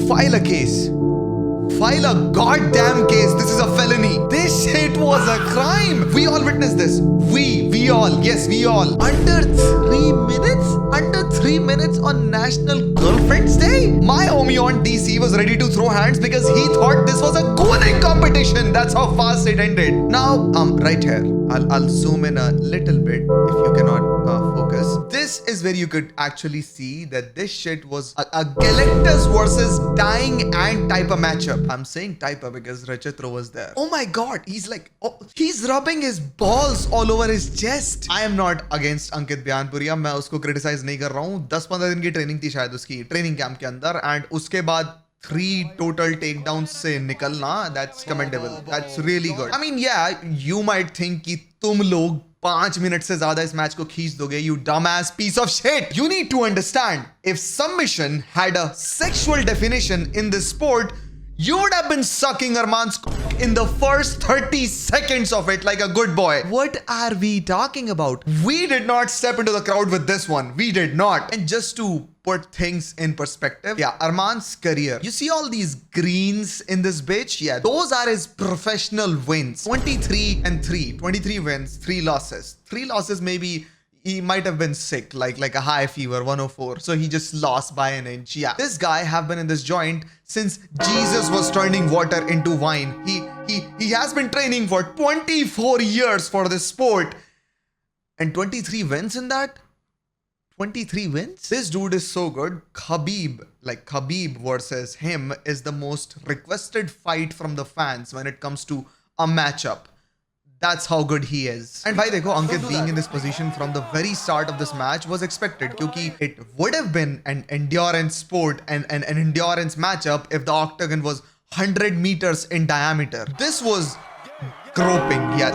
File a case. File a goddamn case. This is a felony. This shit was a crime. We all witnessed this. We all. Yes, we all. Under 3 minutes? Under 3 minutes on National Girlfriend's Day? My homie on DC was ready to throw hands because he thought this was a gooning competition. That's how fast it ended. Now, right here. I'll zoom in a little bit if you cannot focus. This is where you could actually see that this shit was a Galactus versus Dying and Typer matchup. I'm saying Typer because Rachitra was there. Oh my god, he's like, he's rubbing his balls all over his chest. I am not against Ankit Byanpuria. मैं उसको criticize नहीं कर रहा हूँ. 10-15 दिन की training थी शायद उसकी training camp के अंदर, and उसके बाद 3 total takedowns से निकलना, that's commendable. That's really good. I mean, yeah, you might think कि तुम लोग 5 मिनट से ज्यादा इस मैच को खींच दोगे. You dumbass piece of shit. You need to understand, if submission had a sexual definition in this sport, you would have been sucking Arman's cock in the first 30 seconds of it like a good boy. What are we talking about? We did not step into the crowd with this one. We did not. And just to put things in perspective, yeah, Arman's career. You see all these greens in this bitch? Yeah, those are his professional wins. 23-3. 23 wins, 3 losses. 3 losses maybe. He might have been sick, like a high fever, 104. So he just lost by an inch. Yeah, this guy have been in this joint since Jesus was turning water into wine. He has been training for 24 years for this sport. And 23 wins in that? 23 wins? This dude is so good. Khabib versus him is the most requested fight from the fans when it comes to a matchup. That's how good he is. And bhai dekho, Ankit being in this position from the very start of this match was expected, kyunki it would have been an endurance sport and an endurance matchup if the octagon was 100 meters in diameter. This was groping. Yeah,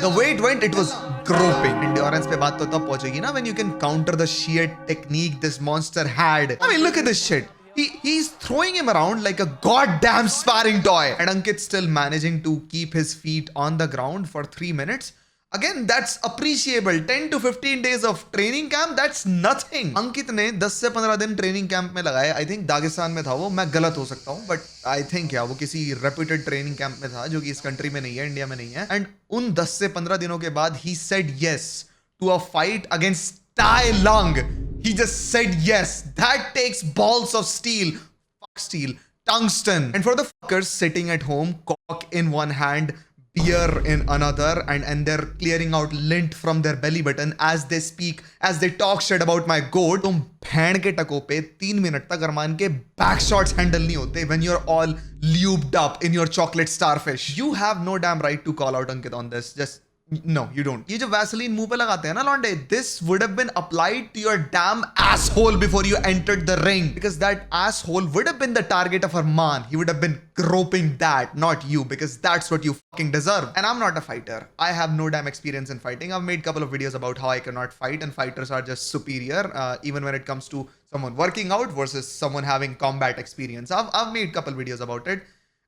the way it went, it was groping. Endurance pe baat to tab pahunchegi na when you can counter the sheer technique this monster had. I mean, look at this shit. He's throwing him around like a goddamn sparring toy. And Ankit still managing to keep his feet on the ground for 3 minutes. Again, that's appreciable. 10 to 15 days of training camp, that's nothing. Ankit ने 10 से 15 दिन training camp में लगाए. I think Dagestan में था वो. मैं गलत हो सकता हूँ, but I think yeah, वो किसी reputed training camp में था जो कि इस country में नहीं है, इंडिया में नहीं है. And उन 10 से 15 दिनों के बाद he said yes to a fight against Tai Lung. He just said yes. That takes balls of steel. Fuck steel. Tungsten. And for the fuckers sitting at home, cock in one hand, beer in another, and they're clearing out lint from their belly button as they speak, as they talk shit about my goat. तुम भैंड के टको पे 3 minute तक अरमान के back shots handle नहीं होते when you're all lubed up in your chocolate starfish. You have no damn right to call out Ankit on this. Just no, you don't. ये जो Vaseline मुंह पे लगाते हैं ना लौंडे, this would have been applied to your damn asshole before you entered the ring, because that asshole would have been the target of Arman. He would have been groping that, not you, because that's what you fucking deserve. And I'm not a fighter. I have no damn experience in fighting. I've made a couple of videos about how I cannot fight, and fighters are just superior, even when it comes to someone working out versus someone having combat experience. I've made a couple videos about it,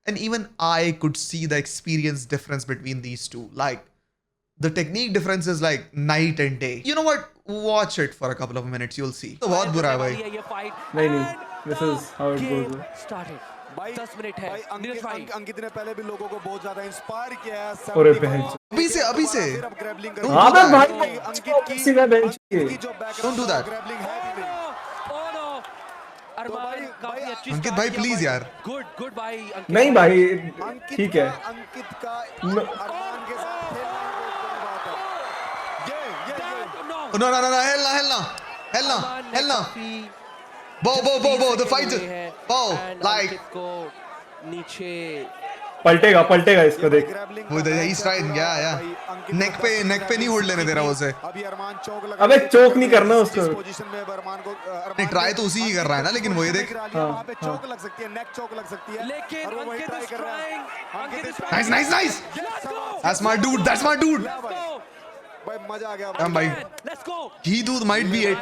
and even I could see the experience difference between these two. Like, the technique difference is like night and day. You know what? Watch it for a couple of minutes. You'll see. तो बहुत बुरा है भाई. नहीं. This is how it goes. Started. 10 minute है. अंकित ने पहले भी लोगों को बहुत ज्यादा इंस्पायर किया है. अरे बहन. अभी से. हाँ भाई. अंकित की सीधा बेंच के. Don't do that. अंकित भाई प्लीज यार. गुड भाई. नहीं भाई. ठीक है. अंकित का अरमान के साथ No, hell no. Bo, the fight is... Bo, like... नीचे पलटेगा इसको देख. He's trying, yeah. Neck पे नहीं होल्ड लेने दे रहा उसे. अबे चोक नहीं करना उसको. नहीं, ट्राई तो उसी ही कर रहा है ना, लेकिन वो ये देख. चोक लग सकती है, नेक चोक लग सकती है. लेकिन अंकित is trying. Nice. That's my dude. भाई मजा आ गया भाई. Let's go. He dude might be it.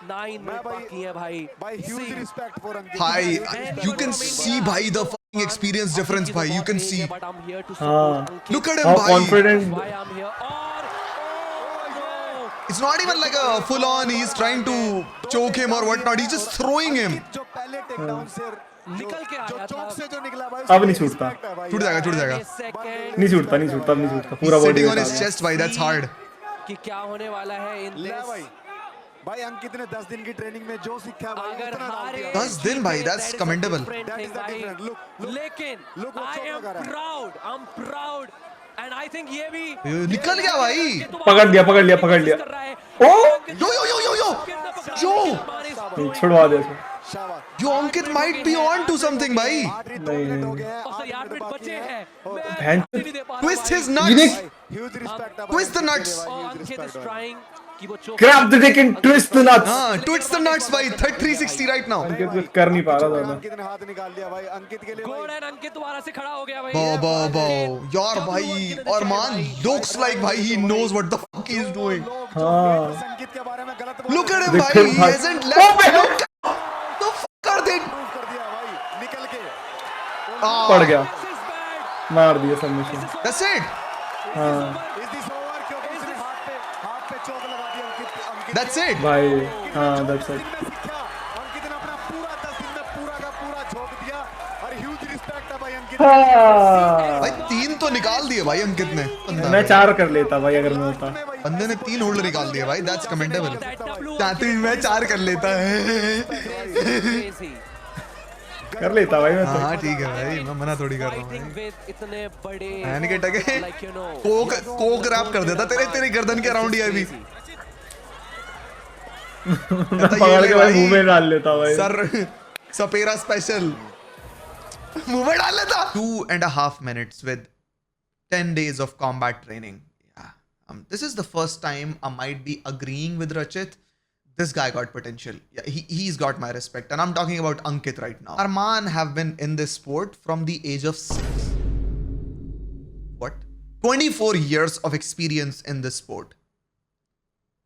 9 minute बाकी है भाई. huge respect for Ankit. Bhai, you can see bhai the fucking experience difference bhai. You can see. But I'm here to support Ankit. Look at him How bhai. confident. Why I'm here. और It's not even like a full on he's trying to choke him or whatnot. He's just throwing him. जो पहले takedown से निकल के जो आया चौक था। से जो निकला भाई अब नहीं छूटता। टूट जाएगा, टूट जाएगा। सेकंड नहीं छूटता, नहीं छूटता, नहीं छूटता, पूरा He's body sitting on his chest, भाई. That's hard. कि क्या होने वाला है इन ले भाई भाई अंकित ने 10 दिन की ट्रेनिंग में जो सीखा भाई अगर उतना डाल हारे दिया। 10 दिन भाई, that's commendable. That is the difference. Look, लेकिन look what I Chopra am कर रहा है। proud, I'm proud and I think ये भी ये निकल गया भाई. पकड़ लिया, पकड़ लिया, पकड़ लिया। कर रहा है। ओ Yo, yo, yo, yo, yo. Yo. छुड़वा दे इसको। शाबाश Yo, Ankit might be on to something, भाई. 8 मिनट हो गए हैं और 8 यार मिनट मिनट बाकी बचे हैं हैं मैं बहन- नहीं दे पा रहा Twist भाई। his nuts. ह्यूज रिस्पेक्ट है Twist the nuts. और अंकित is trying कि वो choke- Grab the dick and twist the nuts. हाँ, twist the nuts भाई. 360 right now. अंकित कुछ कर नहीं पा रहा था। अंकित ने हाथ निकाल दिया भाई अंकित के लिए गोड भाई एंड अंकित दोबारा से खड़ा हो गया भाई Bo. यार भाई, Arman looks like भाई he knows what the fuck he is doing. लोग जो haters अंकित के बारे में गलत बोल Look at him देख भाई. He भाई। hasn't ओ left. बे- Look. The fuck are they? Prove कर दिया भाई निकल के पड़ गया, This is bad. मार दिया सबमिशन। That's it. हाँ इज दिस ओवर क्योंकि उसने हाथ पे चोट लगा दी अंकित That's it. भाई, हाँ that's it। दिन में सीखा अंकित ने अपना पूरा 10 दिन में पूरा का पूरा झोंक दिया और ह्यूज रिस्पेक्ट है भाई अंकित हाँ। भाई 3 तो निकाल दिए भाई अंकित ने. मैं 4 कर लेता भाई अगर मैं होता। बंदे ने 3 होल्ड निकाल दिए भाई. That's commendable. That W चाहते ही मैं 4 कर लेता है. crazy. कर लेता भाई मैं तो। हाँ ठीक है भाई, मैं मना थोड़ी कर रहा हूँ Fighting भाई. with इतने बड़े मैंने क्या टके like you know कोक रैप कर देता तेरी गर्दन के अराउंड ही अभी. पकड़ के भाई मुंह में डाल लेता भाई। सर सपेरा स्पेशल मुंह में डाल लेता. 2.5 minutes with 10 days of combat training. Yeah. This is the first time I might be agreeing with Rachit. This guy got potential. Yeah, he's got my respect. And I'm talking about Ankit right now. Arman have been in this sport from the age of 6. What? 24 years of experience in this sport.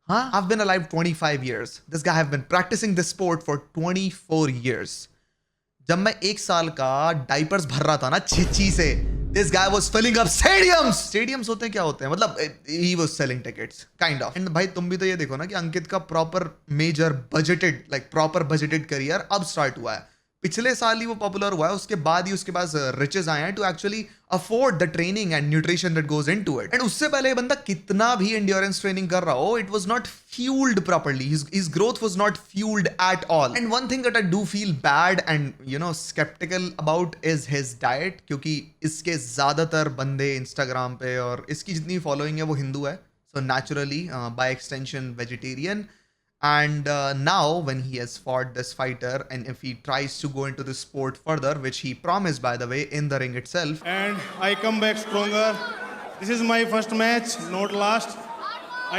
Huh? I've been alive 25 years. This guy have been practicing this sport for 24 years. जब मैं 1 साल का diapers भर रहा था ना छिची से, this guy was filling up stadiums. Stadiums होते हैं क्या होते हैं? मतलब he was selling tickets, kind of. And भाई तुम भी तो ये देखो ना कि अंकित का proper major budgeted career अब start हुआ है. पिछले साल ही वो पॉपुलर हुआ है, उसके बाद ही उसके पास रिचेस आए हैं to actually afford the training and nutrition that goes into it. And उससे पहले ये बंदा कितना भी एंड्योरेंस ट्रेनिंग कर रहा हो, it was not fuelled properly. His growth was not fuelled at all. And one thing that I do feel bad and you know sceptical about is his diet, क्योंकि इसके ज्यादातर बंदे इंस्टाग्राम पे और इसकी जितनी फॉलोइंग है वो हिंदू है, so naturally bye extension vegetarian. And now when he has fought this fighter, and if he tries to go into the sport further, which he promised by the way in the ring itself, And I come back stronger. This is my first match, not last.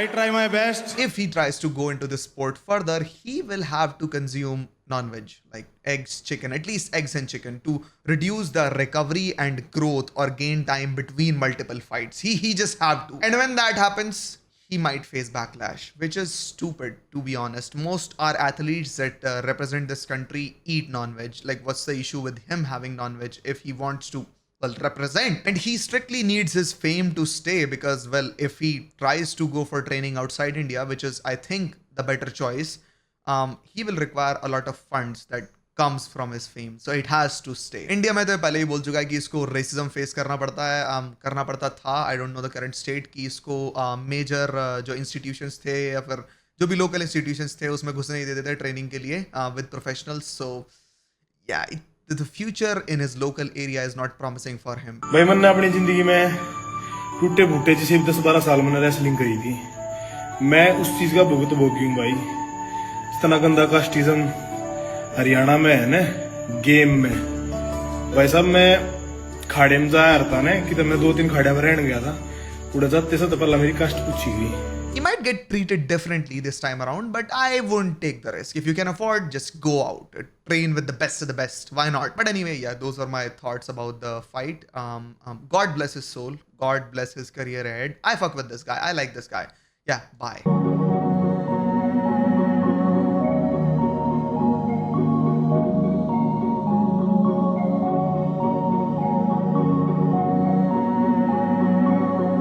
I try my best. if he tries to go into the sport further, he will have to consume non-veg like eggs, chicken, at least eggs and chicken, to reduce the recovery and growth or gain time between multiple fights. He just have to. And when that happens, he might face backlash, which is stupid, to be honest. Most are athletes that represent this country eat non-veg. Like, what's the issue with him having non-veg if he wants to, well, represent? And he strictly needs his fame to stay because, well, if he tries to go for training outside India, which is, I think, the better choice, he will require a lot of funds that comes from his fame. So it has to stay. India में तो पहले ही बोल चुका है कि इसको racism face करना पड़ता है, करना पड़ता था. I don't know the current state कि इसको मेजर जो इंस्टीट्यूशंस थे या फिर जो भी लोकल इंस्टीट्यूशंस थे उसमें घुसने नहीं देते थे ट्रेनिंग के लिए with professionals. So yeah the future in his local area is not promising for him. भाई मैंने अपनी जिंदगी में टूटे फूटे जैसे 10-12 साल मैंने रेसलिंग करी थी. मैं उस चीज का भुगत भोगी हूँ भाई. इतना गंदा कास्टिज्म हरियाणा में है ना गेम में. भाई साहब मैं खाड़े में जाया था ना कि मैं 2-3 खाड़े में रहने गया था. उड़े जाते से तो पहला मेरी कास्ट पूछी गई. You might get treated differently this time around, but I wouldn't take the risk. If you can afford, just go out. Train with the best of the best. Why not? But anyway, yeah, those are my thoughts about the fight. God bless his soul. God bless his career ahead. I fuck with this guy. I like this guy. Yeah, bye.